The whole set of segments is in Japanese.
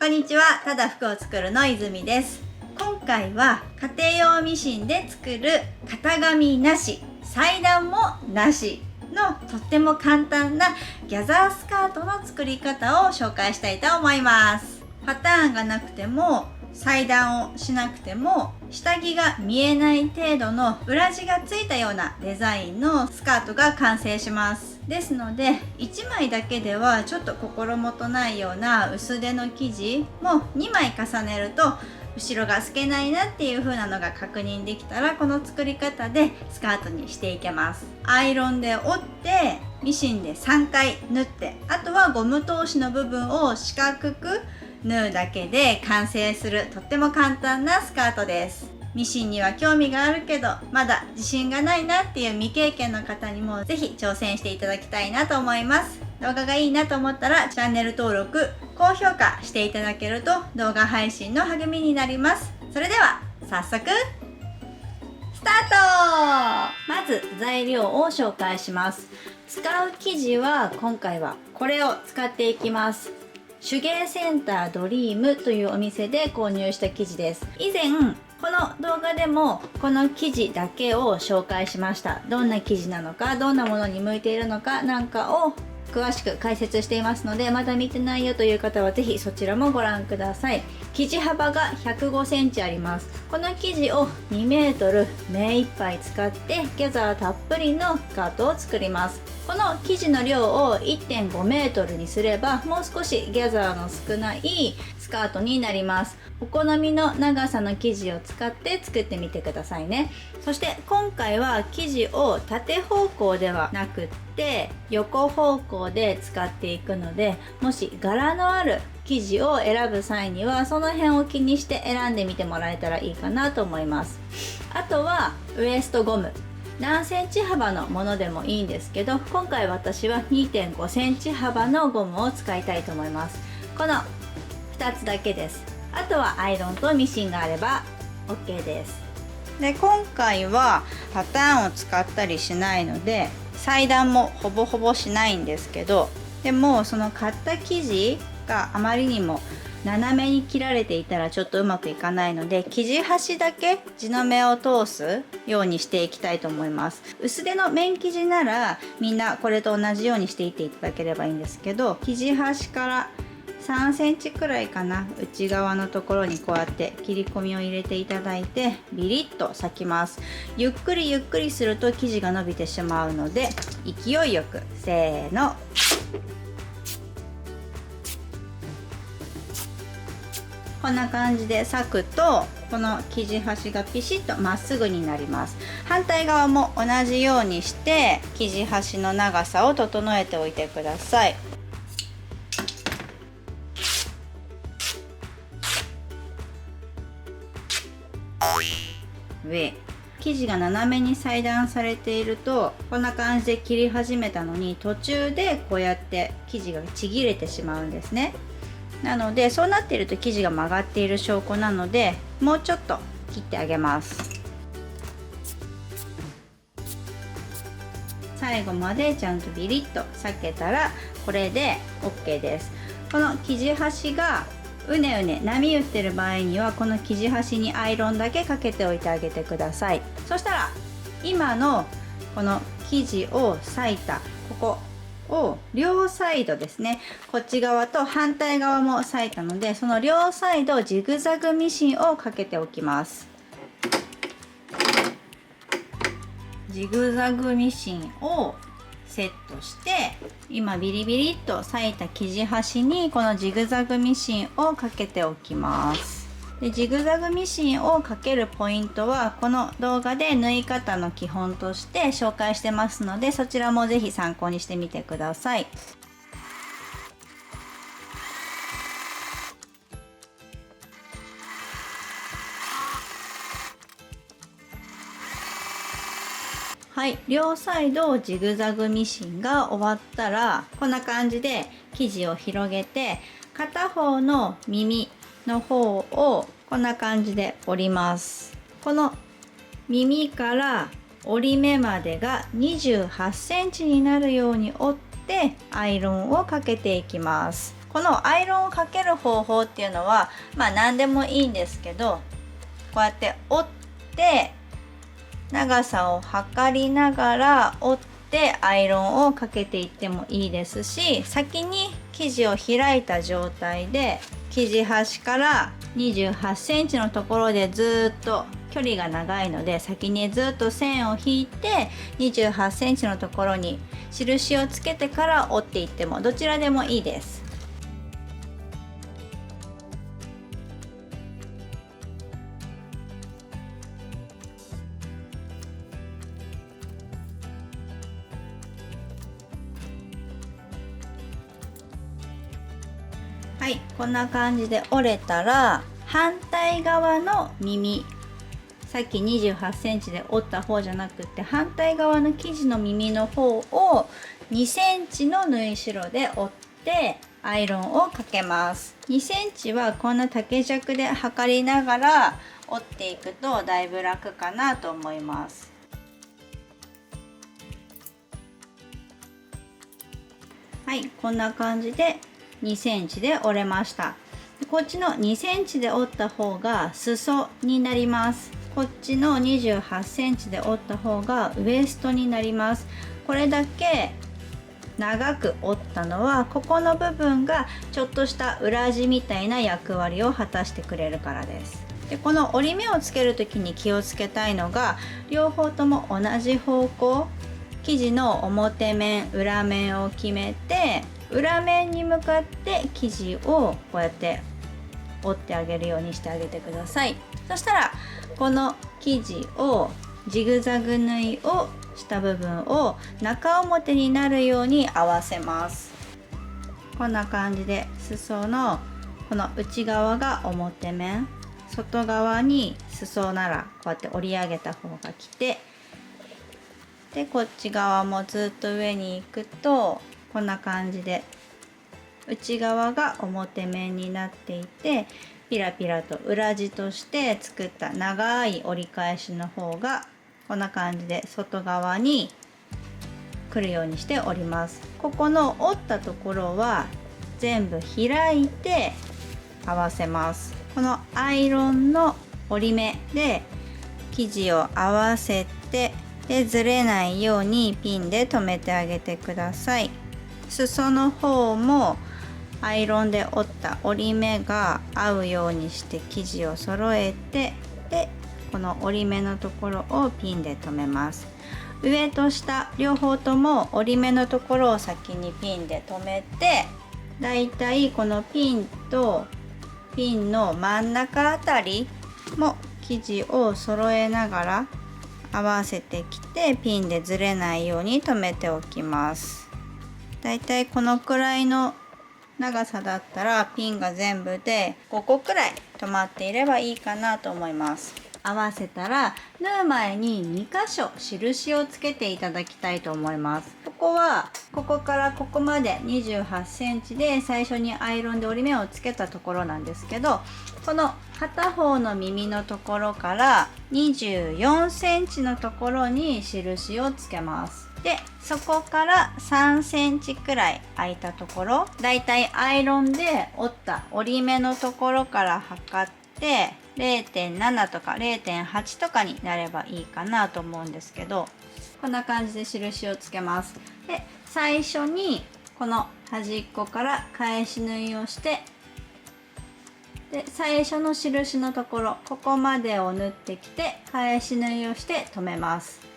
こんにちは、ただ服を作るの泉です。今回は家庭用ミシンで作る型紙なし、裁断もなしのとっても簡単なギャザースカートの作り方を紹介したいと思います。パターンがなくても裁断をしなくても下着が見えない程度の裏地がついたようなデザインのスカートが完成します。ですので1枚だけではちょっと心もとないような薄手の生地も2枚重ねると後ろが透けないなっていう風なのが確認できたら、この作り方でスカートにしていけます。アイロンで折ってミシンで3回縫って、あとはゴム通しの部分を四角く縫うだけで完成するとっても簡単なスカートです。ミシンには興味があるけどまだ自信がないなっていう未経験の方にもぜひ挑戦していただきたいなと思います。動画がいいなと思ったらチャンネル登録、高評価していただけると動画配信の励みになります。それでは早速スタート。まず材料を紹介します。使う生地は今回はこれを使っていきます。手芸センタードリームというお店で購入した生地です。以前この動画でもこの生地だけを紹介しました。どんな生地なのか、どんなものに向いているのかなんかを詳しく解説していますので、まだ見てないよという方はぜひそちらもご覧ください。生地幅が105センチあります。この生地を2メートル目いっぱい使ってギャザーたっぷりのスカートを作ります。この生地の量を 1.5 メートルにすればもう少しギャザーの少ないスカートになります。お好みの長さの生地を使って作ってみてくださいね。そして今回は生地を縦方向ではなくって横方向で使っていくので、もし柄のある生地を選ぶ際にはその辺を気にして選んでみてもらえたらいいかなと思います。あとはウエストゴム、何センチ幅のものでもいいんですけど、今回私は 2.5 センチ幅のゴムを使いたいと思います。この2つだけです。あとはアイロンとミシンがあれば OK です。で、今回はパターンを使ったりしないので裁断もほぼほぼしないんですけど、でもその買った生地があまりにも斜めに切られていたらちょっとうまくいかないので、生地端だけ地の目を通すようにしていきたいと思います。薄手の綿生地ならみんなこれと同じようにしていっていただければいいんですけど、生地端から3センチくらいかな、内側のところにこうやって切り込みを入れていただいてビリッと裂きます。ゆっくりゆっくりすると生地が伸びてしまうので勢いよく、せーの。こんな感じで裂くとこの生地端がピシッとまっすぐになります。反対側も同じようにして生地端の長さを整えておいてください。上、生地が斜めに裁断されているとこんな感じで切り始めたのに途中でこうやって生地がちぎれてしまうんですね。なのでそうなっていると生地が曲がっている証拠なので、もうちょっと切ってあげます。最後までちゃんとビリッと裂けたらこれで OK です。この生地端がうねうね波打ってる場合にはこの生地端にアイロンだけかけておいてあげてください。そしたら今のこの生地を裂いたここを両サイドですね、こっち側と反対側も裂いたのでその両サイドジグザグミシンをかけておきます。ジグザグミシンをセットして今ビリビリっと裂いた生地端にこのジグザグミシンをかけておきます。でジグザグミシンをかけるポイントはこの動画で縫い方の基本として紹介してますので、そちらもぜひ参考にしてみてください。はい、両サイドジグザグミシンが終わったらこんな感じで生地を広げて片方の耳の方をこんな感じで折ります。この耳から折り目までが28センチになるように折ってアイロンをかけていきます。このアイロンをかける方法っていうのは何でもいいんですけど、こうやって折って長さを測りながら折ってアイロンをかけていってもいいですし、先に生地を開いた状態で生地端から28センチのところでずっと距離が長いので、先にずっと線を引いて28センチのところに印をつけてから折っていってもどちらでもいいです。はい、こんな感じで折れたら反対側の耳、さっき28センチで折った方じゃなくって反対側の生地の耳の方を2センチの縫い代で折ってアイロンをかけます。2センチはこんな竹尺で測りながら折っていくとだいぶ楽かなと思います。はい、こんな感じで2センチで折れました。こっちの2センチで折った方が裾になります。こっちの28センチで折った方がウエストになります。これだけ長く折ったのはここの部分がちょっとした裏地みたいな役割を果たしてくれるからです。でこの折り目をつける時に気をつけたいのが、両方とも同じ方向、生地の表面裏面を決めて、裏面に向かって生地をこうやって折ってあげるようにしてあげてください。そしたらこの生地をジグザグ縫いをした部分を中表になるように合わせます。こんな感じで裾のこの内側が表面、外側に裾ならこうやって折り上げた方が来て、でこっち側もずっと上に行くとこんな感じで内側が表面になっていて、ピラピラと裏地として作った長い折り返しの方がこんな感じで外側に来るようにして折ります。ここの折ったところは全部開いて合わせます。このアイロンの折り目で生地を合わせて、でずれないようにピンで留めてあげてください。裾の方もアイロンで折った折り目が合うようにして生地を揃えて、でこの折り目のところをピンで留めます。上と下両方とも折り目のところを先にピンで留めて、だいたいこのピンとピンの真ん中あたりも生地を揃えながら合わせてきて、ピンでずれないように留めておきます。だいたいこのくらいの長さだったらピンが全部で5個くらい止まっていればいいかなと思います。合わせたら縫う前に2箇所印をつけていただきたいと思います。ここはここからここまで28センチで最初にアイロンで折り目をつけたところなんですけど、この片方の耳のところから24センチのところに印をつけます。でそこから3センチくらい空いたところ、だいたいアイロンで折った折り目のところから測って0.7 とか 0.8 とかになればいいかなと思うんですけど、こんな感じで印をつけます。で最初にこの端っこから返し縫いをして、で最初の印のところここまでを縫ってきて返し縫いをして留めます。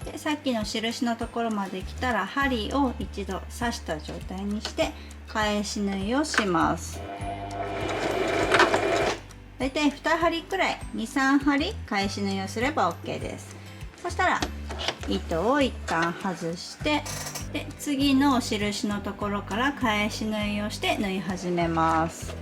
でさっきの印のところまで来たら針を一度刺した状態にして返し縫いをします。だいたい2針くらい 2,3 針返し縫いをすれば OK です。そしたら糸を一旦外して、で次の印のところから返し縫いをして縫い始めます。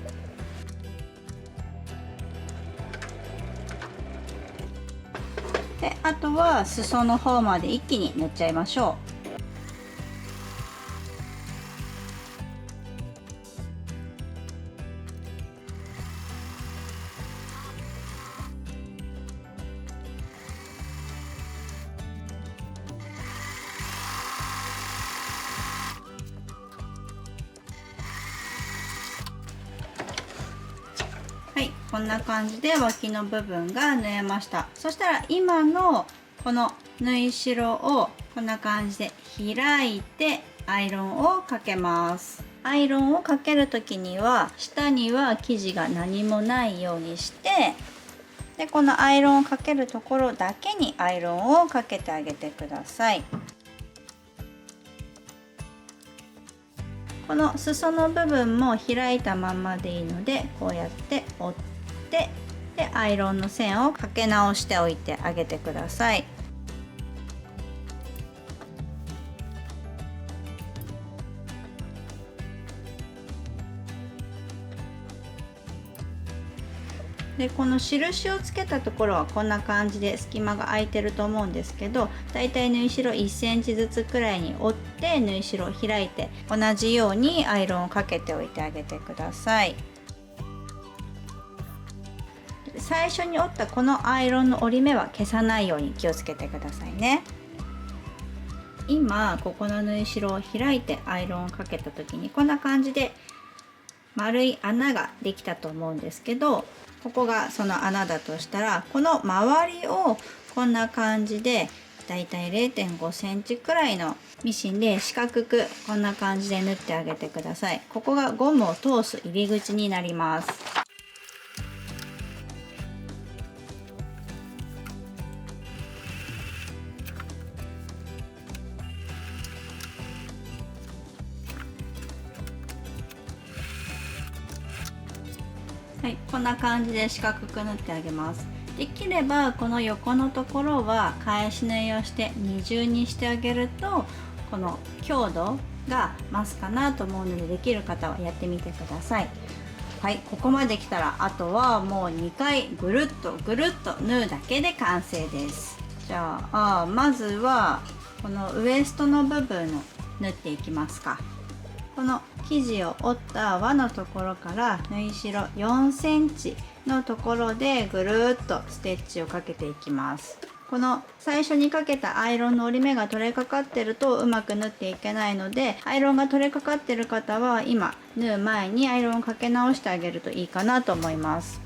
であとは裾の方まで一気に縫っちゃいましょう。こんな感じで脇の部分が縫えました。そしたら今のこの縫い代をこんな感じで開いてアイロンをかけます。アイロンをかける時には下には生地が何もないようにして、でこのアイロンをかけるところだけにアイロンをかけてあげてください。この裾の部分も開いたままでいいので、こうやって折ってでアイロンの線をかけ直しておいてあげてください。でこの印をつけたところはこんな感じで隙間が空いてると思うんですけど、だいたい縫い代1センチずつくらいに折って縫い代を開いて同じようにアイロンをかけておいてあげてください。最初に折ったこのアイロンの折り目は消さないように気をつけてくださいね。今ここの縫い代を開いてアイロンをかけた時にこんな感じで丸い穴ができたと思うんですけど、ここがその穴だとしたら、この周りをこんな感じでだいたい 0.5 センチくらいのミシンで四角くこんな感じで縫ってあげてください。ここがゴムを通す入り口になります。はい、こんな感じで四角く縫ってあげます。できればこの横のところは返し縫いをして二重にしてあげるとこの強度が増すかなと思うので、できる方はやってみてください。はい、ここまで来たらあとはもう2回ぐるっとぐるっと縫うだけで完成です。じゃあまずはこのウエストの部分を縫っていきますか。この生地を折った輪のところから縫い代4センチのところでぐるっとステッチをかけていきます。この最初にかけたアイロンの折り目が取れかかってるとうまく縫っていけないので、アイロンが取れかかってる方は今縫う前にアイロンをかけ直してあげるといいかなと思います。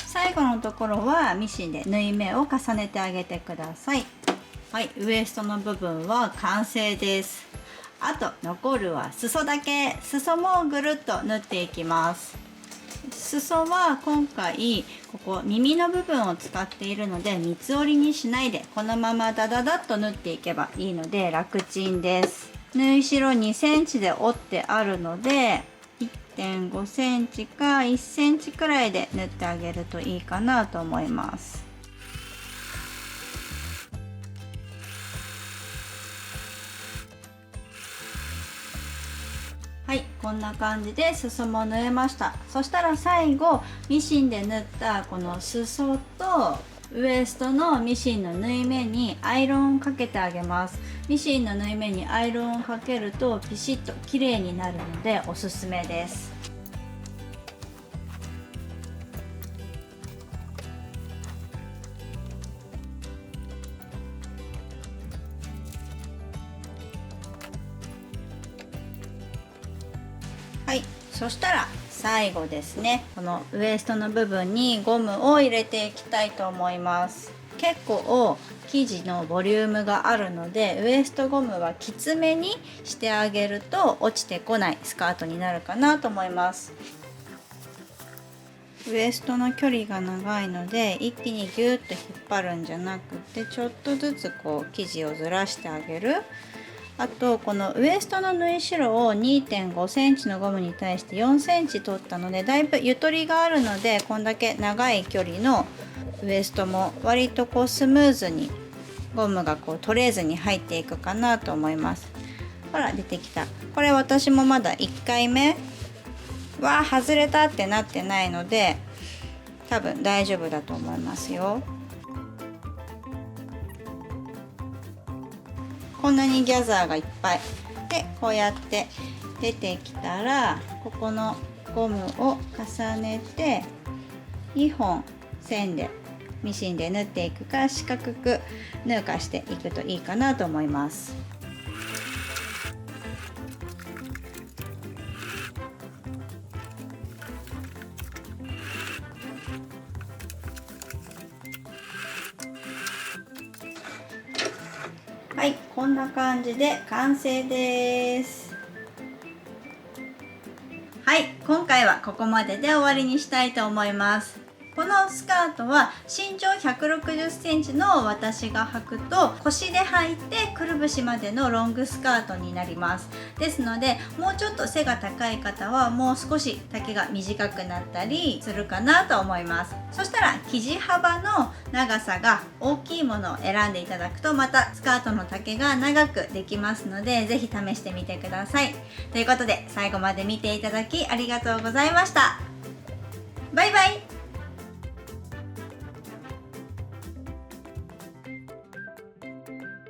最後のところはミシンで縫い目を重ねてあげてください。はい、ウエストの部分は完成です。あと残るは裾だけ。裾もぐるっと縫っていきます。裾は今回ここ耳の部分を使っているので三つ折りにしないでこのままダダダッと縫っていけばいいので楽ちんです。縫い代2センチで折ってあるので1.5 センチか1センチくらいで縫ってあげるといいかなと思います。はい、こんな感じで裾も縫えました。そしたら最後ミシンで縫ったこの裾とウエストのミシンの縫い目にアイロンをかけてあげます。ミシンの縫い目にアイロンをかけるとピシッと綺麗になるのでおすすめです。はい、そしたら最後ですね、このウエストの部分にゴムを入れていきたいと思います。結構生地のボリュームがあるのでウエストゴムはきつめにしてあげると落ちてこないスカートになるかなと思います。ウエストの距離が長いので一気にギュッと引っ張るんじゃなくてちょっとずつこう生地をずらしてあげる。あとこのウエストの縫い代を 2.5 センチのゴムに対して4センチ取ったのでだいぶゆとりがあるのでこんだけ長い距離のウエストも割とこうスムーズにゴムがこう取れずに入っていくかなと思います。ほら出てきた。これ私もまだ1回目は外れたってなってないので多分大丈夫だと思いますよ。こんなにギャザーがいっぱいでこうやって出てきたらここのゴムを重ねて2本線でミシンで縫っていくか、四角く縫うかしていくといいかなと思います。はい、こんな感じで完成です。はい、今回はここまでで終わりにしたいと思います。このスカートは身長160センチの私が履くと腰で履いてくるぶしまでのロングスカートになります。ですので、もうちょっと背が高い方はもう少し丈が短くなったりするかなと思います。そしたら生地幅の長さが大きいものを選んでいただくと、またスカートの丈が長くできますので、是非試してみてください。ということで、最後まで見ていただきありがとうございました。バイバイ。